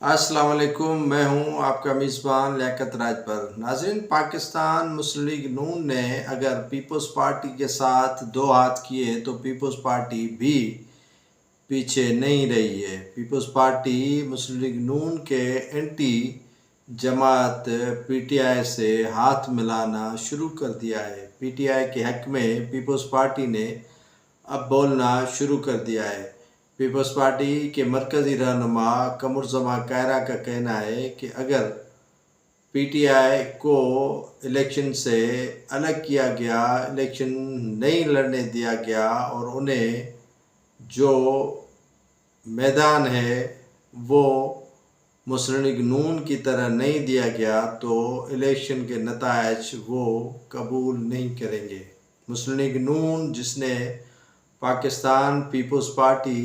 अस्सलाम वालेकुम। मैं हूं आपका मेज़बान लियाकत राजबर। नाज़रीन, पाकिस्तान मुस्लिम लीग नून ने अगर पीपल्स पार्टी के साथ दो हाथ किए तो पीपल्स पार्टी भी पीछे नहीं रही है। पीपल्स पार्टी मुस्लिम लीग नून के एंटी जमात पीटीआई से हाथ मिलाना शुरू कर दिया है। पीटीआई के हक में पीपल्स पार्टी ने अब बोलना शुरू कर दिया है। पीपल्स पार्टी के मरकज़ी रहनुमा कमरुज़्ज़मा कायरा का कहना है कि अगर पीटीआई को इलेक्शन से अलग किया गया, इलेक्शन नहीं लड़ने दिया गया और उन्हें जो मैदान है वो मुस्लिम लीग नून की तरह नहीं दिया गया तो इलेक्शन के नताइज वो कबूल नहीं करेंगे। मुस्लिम लीग नून जिसने पाकिस्तान पीपल्स पार्टी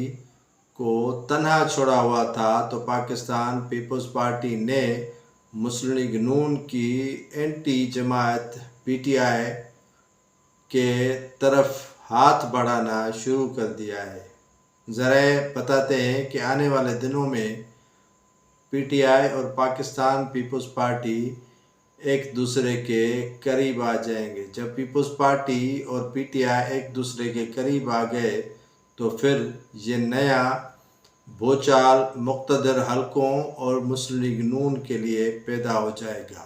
को तन्हा छोड़ा हुआ था, तो पाकिस्तान पीपल्स पार्टी ने मुस्लिम लीग नून की एंटी जमात पीटीआई के तरफ हाथ बढ़ाना शुरू कर दिया है। ज़रा बताते हैं कि आने वाले दिनों में पीटीआई और पाकिस्तान पीपल्स पार्टी एक दूसरे के करीब आ जाएंगे। जब पीपल्स पार्टी और पीटीआई एक दूसरे के करीब आ गए तो फिर ये नया भूचाल मुक़्तदर हलकों और मुस्लिम लीग नून के लिए पैदा हो जाएगा।